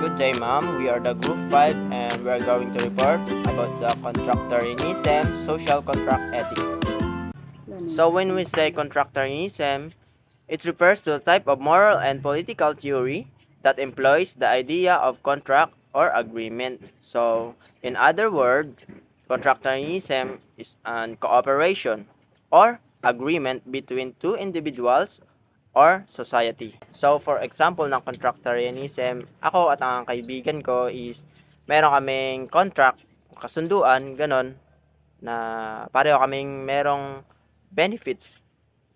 Good day, ma'am. We are the Group 5 and we are going to report about the contractarianism, social contract ethics. So when we say contractarianism, it refers to a type of moral and political theory that employs the idea of contract or agreement. So, in other words, contractarianism is an cooperation or agreement between two individuals or society. So, for example ng contractarianism, ako at ang kaibigan ko is meron kaming contract, kasunduan, ganon, na pareho kaming merong benefits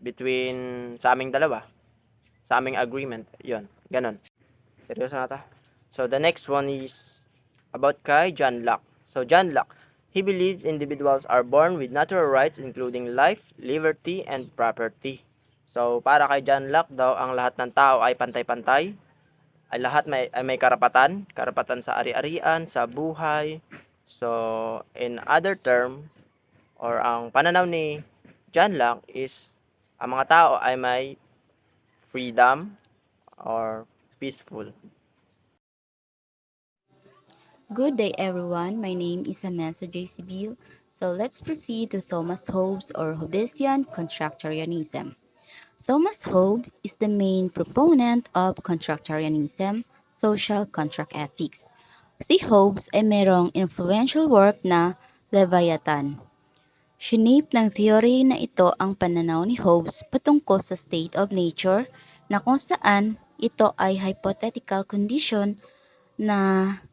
between sa aming dalawa, sa aming agreement. Yun, ganon. Seryoso na ta. So, the next one is about kay John Locke. So, John Locke, he believes individuals are born with natural rights including life, liberty, and property. So, para kay John Locke daw, ang lahat ng tao ay pantay-pantay, ay lahat may karapatan, karapatan sa ari-arian, sa buhay. So, in other term, or ang pananaw ni John Locke is, ang mga tao ay may freedom or peaceful. Good day, everyone. My name is Amesa J. Sibil. So let's proceed to Thomas Hobbes or Hobbesian contractarianism. Thomas Hobbes is the main proponent of contractarianism, social contract ethics. Si Hobbes ay merong influential work na Leviathan. Shinape ng theory na ito ang pananaw ni Hobbes patungkol sa state of nature na kung saan ito ay hypothetical condition na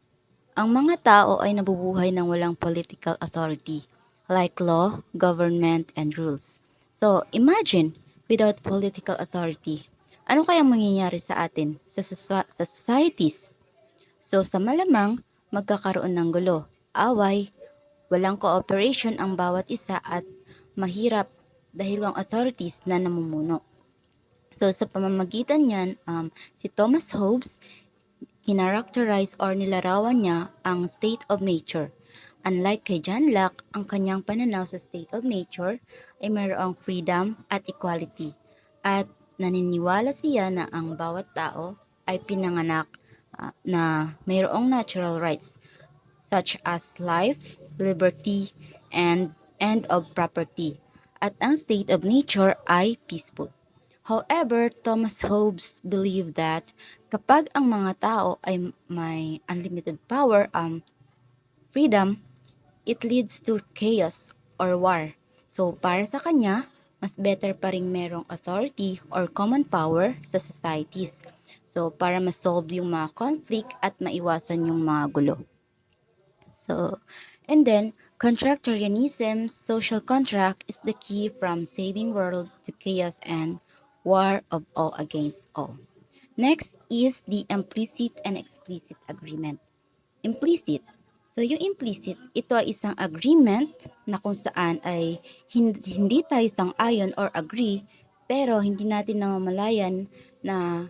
ang mga tao ay nabubuhay ng walang political authority, like law, government, and rules. So, imagine, without political authority, ano kayang mangyayari sa atin, sa societies? So, sa malamang, magkakaroon ng gulo, away, walang cooperation ang bawat isa at mahirap dahil walang authorities na namumuno. So, sa pamamagitan niyan, si Thomas Hobbes kinaracterize or nilarawan niya ang state of nature. Unlike kay John Locke, ang kanyang pananaw sa state of nature ay mayroong freedom at equality. At naniniwala siya na ang bawat tao ay pinanganak na mayroong natural rights such as life, liberty, and end of property. At ang state of nature ay peaceful. However, Thomas Hobbes believed that kapag ang mga tao ay may unlimited power, freedom, it leads to chaos or war. So, para sa kanya, mas better pa rin merong authority or common power sa societies. So, para ma-solve yung mga conflict at maiwasan yung mga gulo. So, and then, contractarianism, social contract is the key from saving world to chaos and war of all against all. Next is the implicit and explicit agreement. Implicit. So, yung implicit, ito ay isang agreement na kung saan ay hindi tayo sang-ayon or agree, pero hindi natin namamalayan na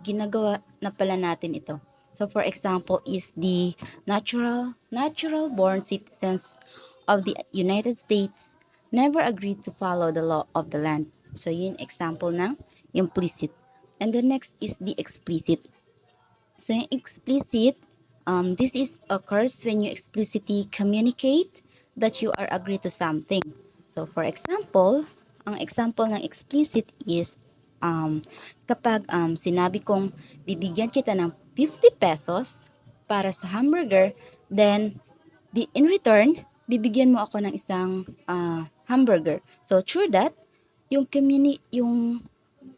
ginagawa na pala natin ito. So, for example, is the natural born citizens of the United States never agreed to follow the law of the land. So, yun example ng implicit. And the next is the explicit. So, yung explicit, this is occurs when you explicitly communicate that you are agree to something. So, for example, ang example ng explicit is kapag sinabi kong bibigyan kita ng 50 pesos para sa hamburger, then in return, bibigyan mo ako ng isang hamburger. So, through that,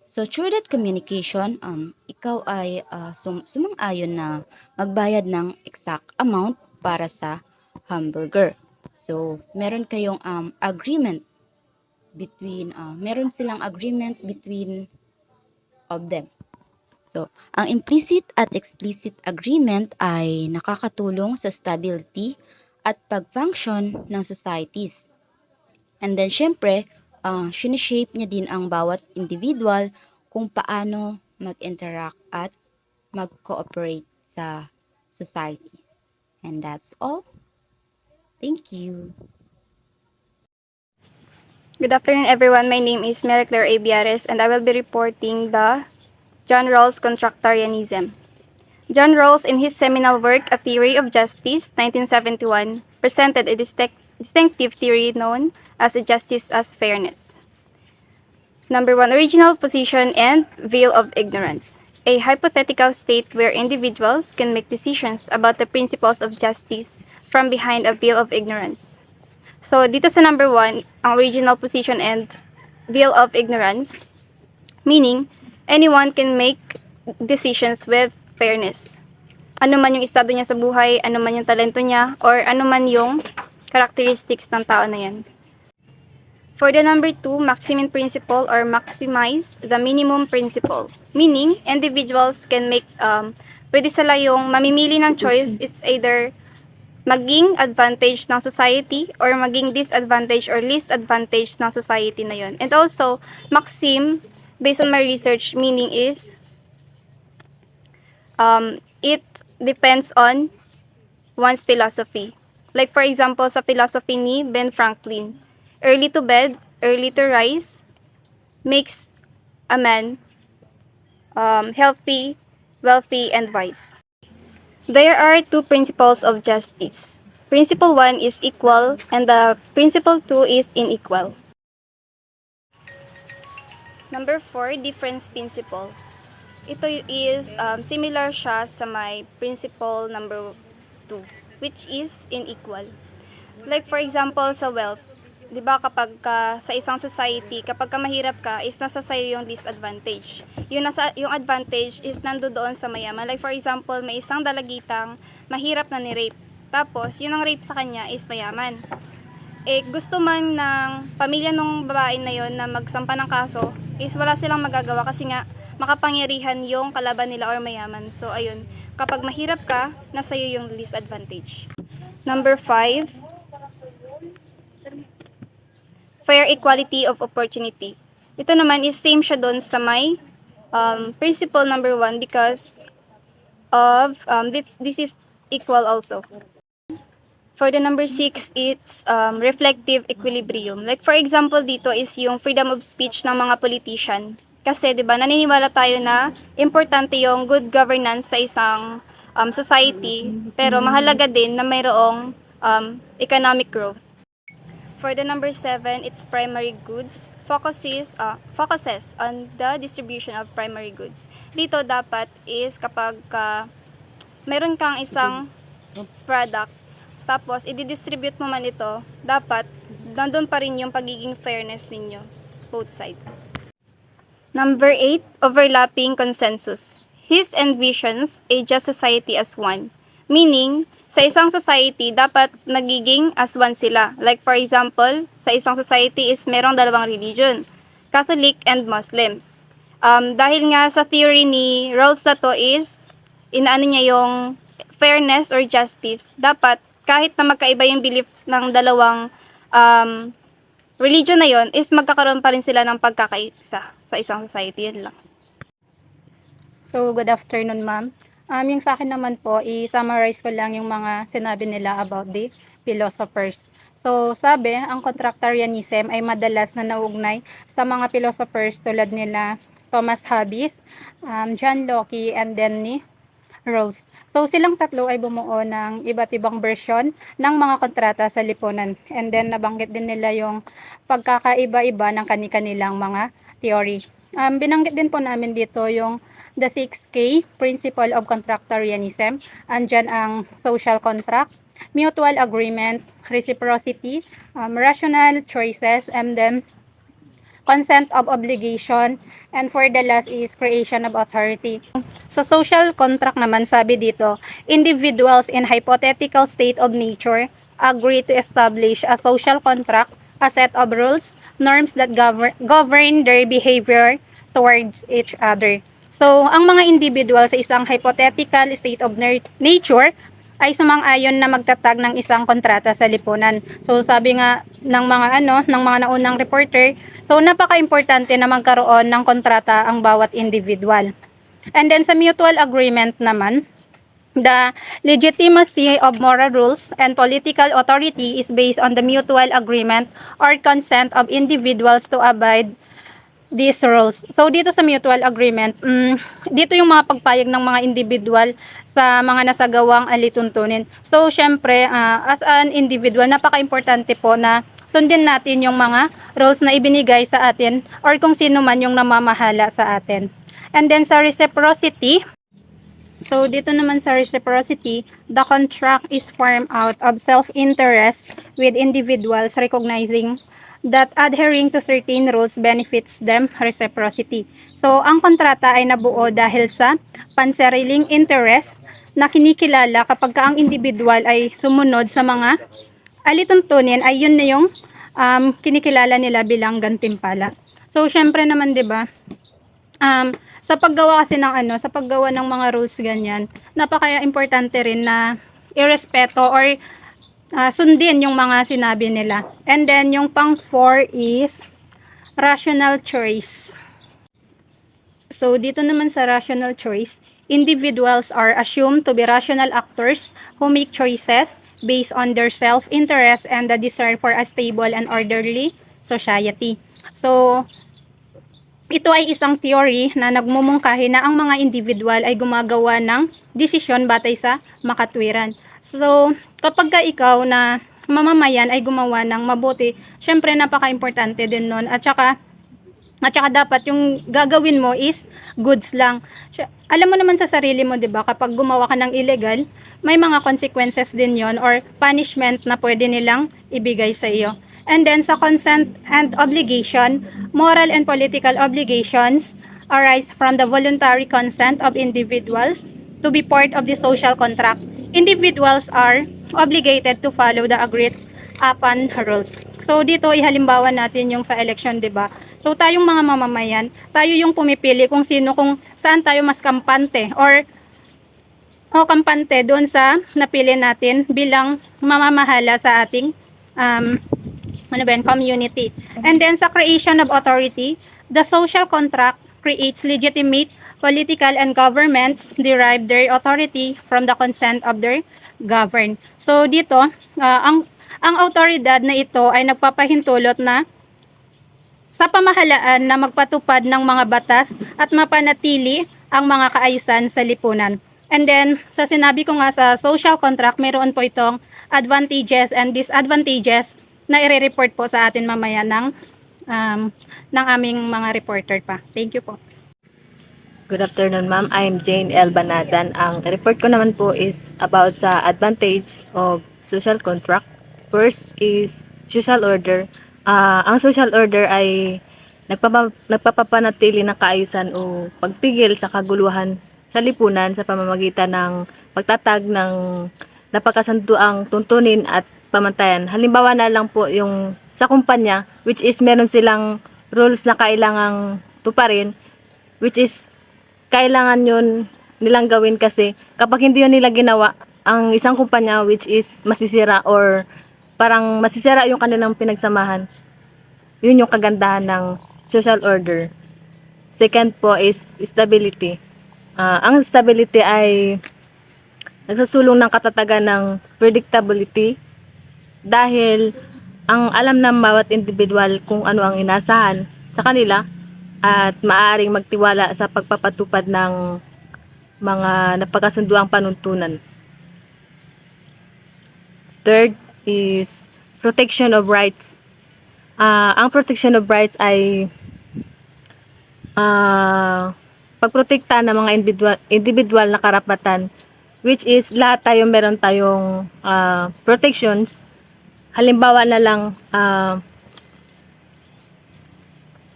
through that communication, ikaw ay sumang-ayon na magbayad ng exact amount para sa hamburger. So, meron kayong agreement meron silang agreement between of them. So, ang implicit at explicit agreement ay nakakatulong sa stability at pag-function ng societies. And then, syempre, sinishape niya din ang bawat individual kung paano mag-interact at mag-cooperate sa societies. And that's all. Thank you. Good afternoon, everyone. My name is Mary Claire Abiares, and I will be reporting the John Rawls contractarianism. John Rawls, in his seminal work, A Theory of Justice, 1971, presented a distinctive theory known as a justice as fairness. Number 1, original position and veil of ignorance. A hypothetical state where individuals can make decisions about the principles of justice from behind a veil of ignorance. So, dito sa number 1, ang original position and veil of ignorance, meaning, anyone can make decisions with fairness. Ano man yung estado niya sa buhay, ano man yung talento niya, or ano man yung characteristics ng tao na yan. For the number 2, maximum principle or maximize the minimum principle. Meaning, individuals can make, pwede sila yung mamimili ng choice, it's either maging advantage ng society or maging disadvantage or least advantage ng society na yon. And also, maxim, based on my research, meaning is, it depends on one's philosophy. Like for example, sa philosophy ni Ben Franklin, early to bed, early to rise makes a man healthy, wealthy, and wise. There are two principles of justice. Principle 1 is equal and the principle 2 is unequal. Number 4, difference principle. Ito is similar siya sa my principle number 2, which is unequal. Like for example, sa wealth, 'di ba kapag sa isang society, kapag ka mahirap ka, is nasa sayo yung disadvantage. Yung advantage is nandoon sa mayaman. Like for example, may isang dalagitang mahirap na ni-rape. Tapos, yun ang rape sa kanya is mayaman. Gusto man ng pamilya ng babae na yon na magsampa ng kaso, is wala silang magagawa kasi nga makapangyarihan yung kalaban nila or mayaman. So, ayun. Kapag mahirap ka, nasa iyo yung disadvantage. Number 5, fair equality of opportunity. Ito naman is same siya doon sa may principle number 1 because of this is equal also. For the number 6, it's reflective equilibrium. Like for example dito is yung freedom of speech ng mga politician. Kasi 'di ba naniniwala tayo na importante yung good governance sa isang society, pero mahalaga din na mayroong economic growth. For the number 7, it's primary goods. Focuses on the distribution of primary goods. Dito dapat is kapag meron kang isang product, tapos i-distribute mo man ito, dapat nandun pa rin yung pagiging fairness ninyo, both sides. Number 8, overlapping consensus. His envisions a just society as one. Meaning, sa isang society, dapat nagiging as one sila. Like for example, sa isang society is merong dalawang religion, Catholic and Muslims. Dahil nga sa theory ni Rawls na to is, inaano niya yung fairness or justice, dapat kahit na magkaiba yung beliefs ng dalawang religion na yon, is magkakaroon pa rin sila ng pagkakaisa sa isang society. Yun lang. So, good afternoon, ma'am. Yung sa akin naman po, i-summarize ko lang yung mga sinabi nila about the philosophers. So, sabi, ang contractarianism ay madalas na naugnay sa mga philosophers tulad nila Thomas Hobbes, John Locke, and then ni Rawls. So, silang tatlo ay bumuo ng iba't ibang version ng mga kontrata sa lipunan. And then, nabanggit din nila yung pagkakaiba-iba ng kani-kanilang mga theory. Binanggit din po namin dito yung the 6K, Principle of Contractarianism. Andyan ang social contract, mutual agreement, reciprocity, rational choices, and then consent of obligation, and for the last is creation of authority. Sa social contract naman, sabi dito, individuals in hypothetical state of nature agree to establish a social contract, a set of rules, norms that govern their behavior towards each other. So, ang mga individual sa isang hypothetical state of nature ay sumang-ayon na magtatag ng isang kontrata sa lipunan. So, sabi nga ng mga naunang reporter, so napaka-importante na magkaroon ng kontrata ang bawat individual. And then sa mutual agreement naman, the legitimacy of moral rules and political authority is based on the mutual agreement or consent of individuals to abide these rules. So dito sa mutual agreement, dito yung mga pagpayag ng mga individual sa mga nasagawang alituntunin. So syempre, as an individual, napaka-importante po na sundin natin yung mga rules na ibinigay sa atin or kung sino man yung namamahala sa atin. And then sa reciprocity, so dito naman sa reciprocity, the contract is formed out of self-interest with individuals recognizing that adhering to certain rules benefits them reciprocity. So ang kontrata ay nabuo dahil sa pansariling interest na kinikilala kapag ang individual ay sumunod sa mga alituntunin, ay yun na yung kinikilala nila bilang gantimpala. So syempre naman 'di ba? Sa paggawa kasi ng sa paggawa ng mga rules ganyan, napaka-importante rin na irespeto or sundin yung mga sinabi nila. And then yung pang 4 is rational choice. So dito naman sa rational choice, individuals are assumed to be rational actors who make choices based on their self-interest and the desire for a stable and orderly society. So ito ay isang theory na nagmumungkahi na ang mga individual ay gumagawa ng desisyon batay sa makatwiran. So, kapag ka ikaw na mamamayan ay gumawa ng mabuti, syempre napaka-importante din nun. At saka dapat yung gagawin mo is goods lang. Alam mo naman sa sarili mo, 'di ba? Kapag gumawa ka ng illegal, may mga consequences din 'yon or punishment na pwede nilang ibigay sa iyo. And then sa consent and obligation, moral and political obligations arise from the voluntary consent of individuals to be part of the social contract. Individuals are obligated to follow the agreed upon rules. So dito ihalimbawa natin yung sa election, 'di ba? So tayong mga mamamayan, tayo yung pumipili kung saan tayo mas kampante or kampante doon sa napili natin bilang mamamahala sa ating community. And then sa creation of authority, the social contract creates legitimate political and governments derive their authority from the consent of their governed. So dito, ang autoridad na ito ay nagpapahintulot na sa pamahalaan na magpatupad ng mga batas at mapanatili ang mga kaayusan sa lipunan. And then, sa sinabi ko nga sa social contract, mayroon po itong advantages and disadvantages na i-report po sa atin mamaya ng aming mga reporter pa. Thank you po. Good afternoon, ma'am. I'm Jane L. Banadan. Ang report ko naman po is about sa advantage of social contract. First is social order. Ang social order ay nagpapapanatili ng kaayusan o pagpigil sa kaguluhan sa lipunan sa pamamagitan ng pagtatag ng napakasunduang tuntunin at pamantayan. Halimbawa na lang po yung sa kumpanya, which is meron silang rules na kailangang tuparin, which is kailangan yun nilang gawin kasi kapag hindi yun nila ginawa, ang isang kumpanya which is masisira or parang masisira yung kanilang pinagsamahan. Yun yung kagandahan ng social order. Second po is stability. Ang stability ay nagsasulong ng katatagan ng predictability dahil ang alam ng bawat individual kung ano ang inasahan sa kanila at maaaring magtiwala sa pagpapatupad ng mga napagkasunduang panuntunan. Third is protection of rights. Ang protection of rights ay pagprotekta ng mga individual na karapatan, which is lahat tayo meron tayong protections. Halimbawa na lang,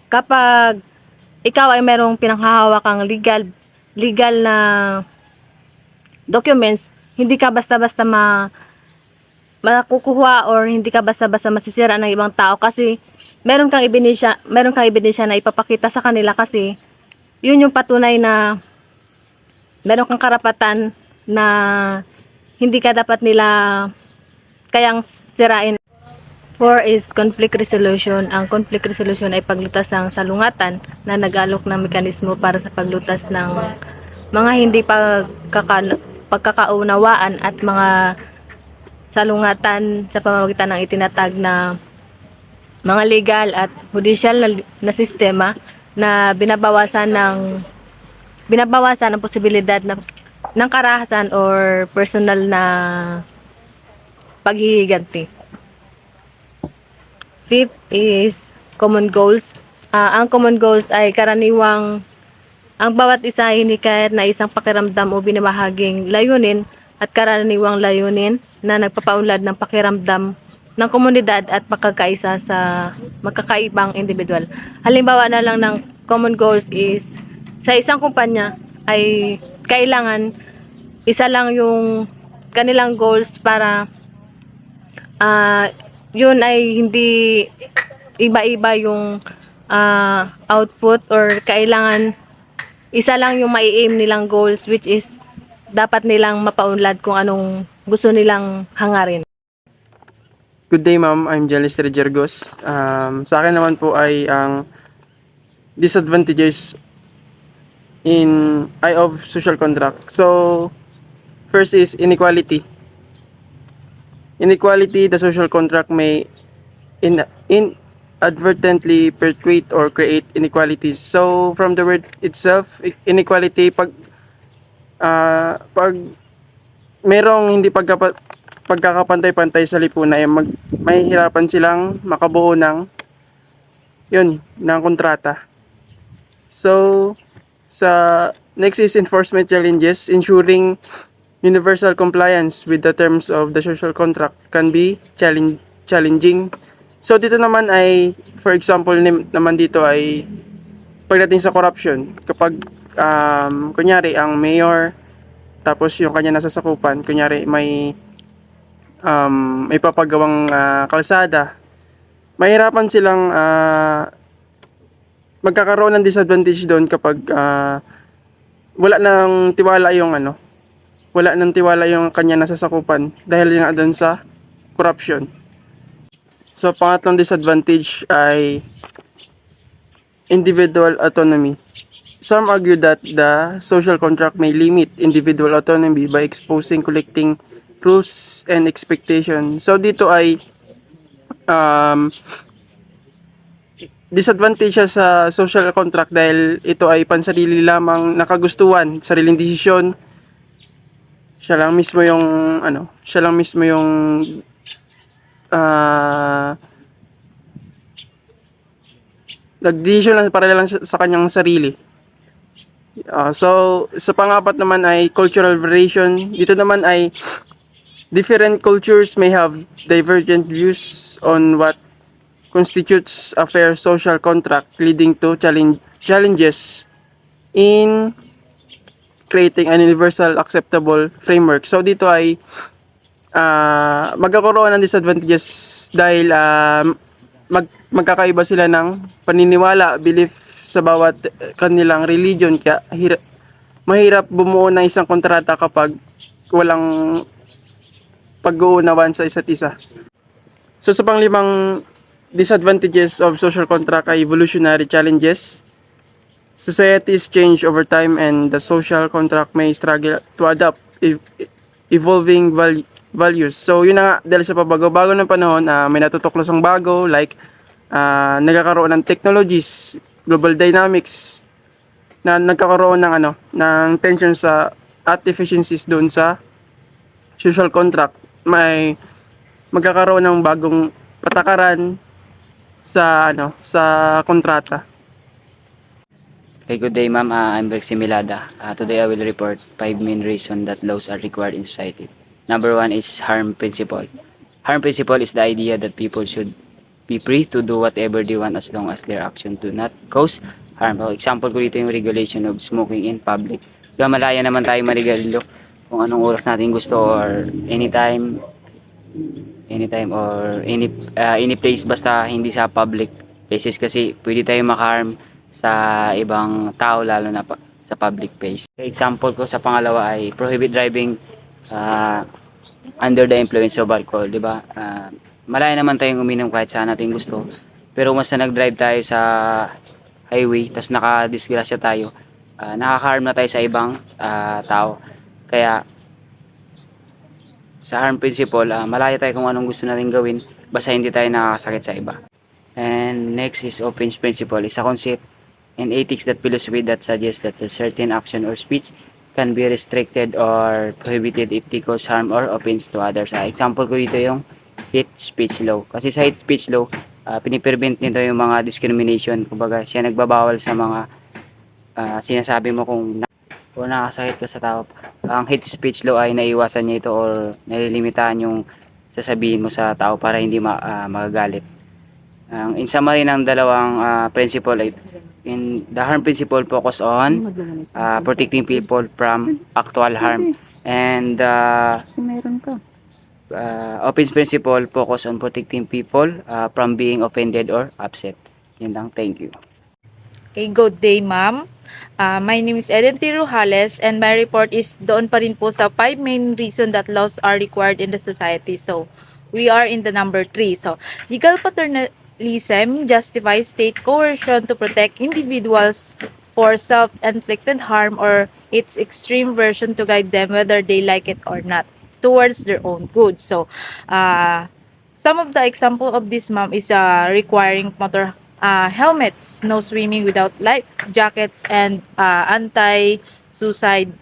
kapag ikaw ay merong pinanghahawakang legal na documents, hindi ka basta-basta makukuha or hindi ka basta-basta masisira ng ibang tao kasi meron kang ebidensya na ipapakita sa kanila kasi yun yung patunay na meron kang karapatan na hindi ka dapat nila kayang sirain. 4 is conflict resolution. Ang conflict resolution ay paglutas ng salungatan na nag-alok ng mekanismo para sa paglutas ng mga hindi pagkakaunawaan at mga salungatan sa pamamagitan ng itinatag na mga legal at judicial na sistema na binabawasan ang posibilidad ng karahasan or personal na paghihiganti. Fifth is common goals. Ang common goals ay karaniwang ang bawat isa ay hinikayat na isang pakiramdam o binabahaging layunin at karaniwang layunin na nagpapaunlad ng pakiramdam ng komunidad at pagkakaisa sa magkakaibang individual. Halimbawa na lang ng common goals is sa isang kumpanya ay kailangan isa lang yung kanilang goals para yun ay hindi iba-iba yung output or kailangan isa lang yung mai-aim nilang goals, which is dapat nilang mapaunlad kung anong gusto nilang hangarin. Good day, ma'am. I'm Jelis Rejergos. Sa akin naman po ay ang disadvantages in eye of social contract. So, first is inequality. Inequality, the social contract may inadvertently perpetuate or create inequalities. So, from the word itself, inequality, pag merong hindi pagkakapantay-pantay sa lipunan, ay mahihirapan silang makabuo ng kontrata. So, sa next is enforcement challenges. Ensuring universal compliance with the terms of the social contract can be challenging. So, dito naman ay, for example naman dito ay pagdating sa corruption. Kapag, kunyari, ang mayor, tapos yung kanya nasasakupan, kunyari may papagawang kalsada, mahirapan silang magkakaroon ng disadvantage doon kapag wala nang tiwala yung kanya nasasakupan dahil nga doon sa corruption. So, pangatlong disadvantage ay individual autonomy. Some argue that the social contract may limit individual autonomy by exposing collecting rules and expectations. So, dito ay disadvantage siya sa social contract dahil ito ay pansarili lamang nakagustuhan, sariling desisyon. Siya lang mismo yung nag-decision lang para lang sa kanyang sarili. So, sa pangapat naman ay cultural variation. Dito naman ay different cultures may have divergent views on what constitutes a fair social contract, leading to challenges in creating an universal acceptable framework. So, dito ay magkakaroon ng disadvantages dahil magkakaiba sila ng paniniwala, belief sa bawat kanilang religion, kaya mahirap bumuo ng isang kontrata kapag walang pag-uunawan sa isa't isa. So, sa panglimang disadvantages of social contract ay evolutionary challenges. Societies change over time and the social contract may struggle to adapt evolving values. So, yun na nga, dahil sa pabago-bago ng panahon, may natutuklosang bago, like nagkakaroon ng technologies, global dynamics, na nagkakaroon ng tension sa at efficiencies doon sa social contract. May magkakaroon ng bagong patakaran sa kontrata. Okay, good day, ma'am. I'm Rex Similada. Today I will report 5 main reasons that laws are required in society. Number 1 is harm principle. Harm principle is the idea that people should be free to do whatever they want as long as their action do not cause harm. So, example ko dito yung regulation of smoking in public. Diba, malaya naman tayo marigalilo kung anong oras natin gusto or anytime or any place, basta hindi sa public places, kasi pwede tayo maka-harm sa ibang tao, lalo na sa public place. Example ko sa pangalawa ay prohibit driving under the influence of alcohol, di ba? Malaya naman tayong uminom kahit saan natin gusto, pero mas na nag-drive tayo sa highway tapos nakadisgrasya tayo, nakaka-harm na tayo sa ibang tao. Kaya sa harm principle, malaya tayo kung anong gusto natin gawin basta hindi tayo nakakasakit sa iba. And next is offense principle. Is a concept and ethics that philosophy that suggests that a certain action or speech can be restricted or prohibited if they cause harm or offense to others. Example ko dito yung hate speech law. Kasi sa hate speech law, piniprevent nito yung mga discrimination. Kumbaga, siya nagbabawal sa mga sinasabi mo kung nakasakit ka sa tao. Ang hate speech law ay naiwasan niya ito or nalilimitahan yung sasabihin mo sa tao para hindi magagalit. In summary ng dalawang principle ay the harm principle focus on protecting people from actual harm, and offense principle focus on protecting people from being offended or upset. Yun lang, thank you. Okay, good day, ma'am. My name is Eden T. Rojales and my report is doon pa rin po sa 5 main reason that laws are required in the society. So, we are in the number 3. So, legal paternalism justifies state coercion to protect individuals for self-inflicted harm or its extreme version to guide them whether they like it or not towards their own good. So, some of the example of this, ma'am, is requiring motor helmets, no swimming without life jackets, and anti-suicide.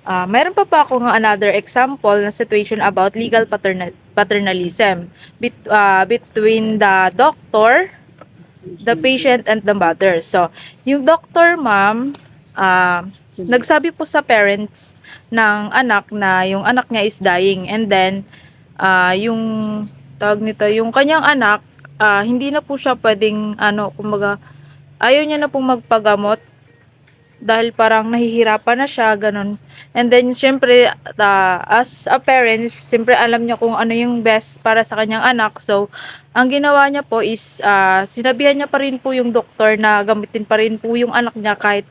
Meron pa akong another example na situation about legal paternalism between the doctor, the patient, and the mother. So, yung doctor, ma'am, nagsabi po sa parents ng anak na yung anak niya is dying, and then yung tawag nito, yung kanyang anak, hindi na po siya pwedeng kumbaga ayaw niya na pong magpagamot dahil parang nahihirapan na siya, ganun. And then syempre as a parent, syempre alam niya kung ano yung best para sa kanyang anak. So ang ginawa niya po is sinabihan niya pa rin po yung doktor na gamitin pa rin po yung anak niya kahit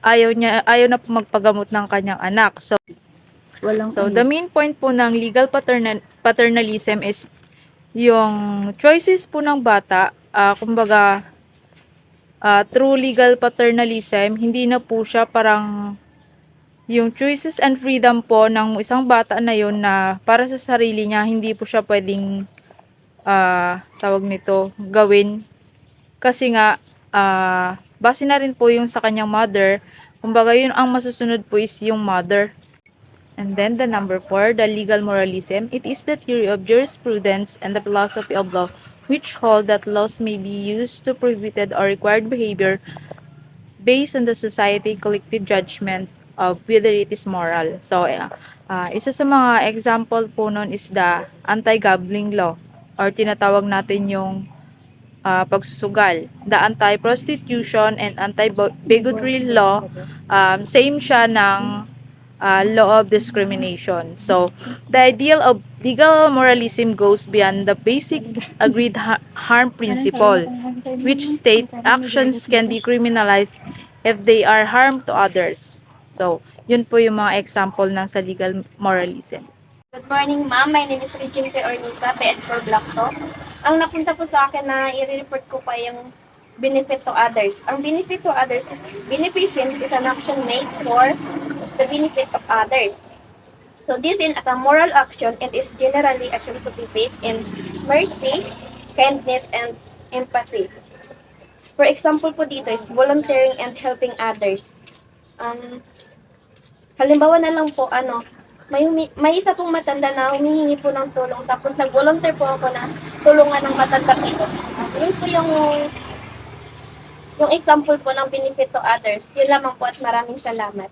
ayaw na po magpagamot ng kanyang anak. So the main point po ng legal paternalism is yung choices po ng bata, kumbaga through legal paternalism, hindi na po siya parang yung choices and freedom po ng isang bata na yun na para sa sarili niya, hindi po siya pwedeng tawag nito, gawin. Kasi nga, base na rin po yung sa kanyang mother, kumbaga yun ang masusunod po is yung mother. And then the number 4, the legal moralism. It is the theory of jurisprudence and the philosophy of law which hold that laws may be used to prohibited or required behavior based on the society collective judgment of whether it is moral. So, isa sa mga example po nun is the anti-gambling law or tinatawag natin yung pagsusugal. The anti-prostitution and anti-bigotry law, same siya ng law of discrimination. So, the ideal of legal moralism goes beyond the basic agreed harm principle, which state actions can be criminalized if they are harm to others. So, yun po yung mga example ng sa legal moralism. Good morning, ma'am. My name is Regine P. Ornisa, PN4 Block 2. Ang napunta po sa akin na i-report ko pa yung benefit to others. Ang benefit to others, beneficence is an action made for the benefit of others. So this is as a moral action, it is generally assumed to be based in mercy, kindness, and empathy. For example po dito is volunteering and helping others. Halimbawa na lang po, may isa pong matanda na humihingi po ng tulong, tapos nag-volunteer po ako na tulungan ng matanda ito. Yun po yung example po ng benefit to others. Yun lamang po at maraming salamat.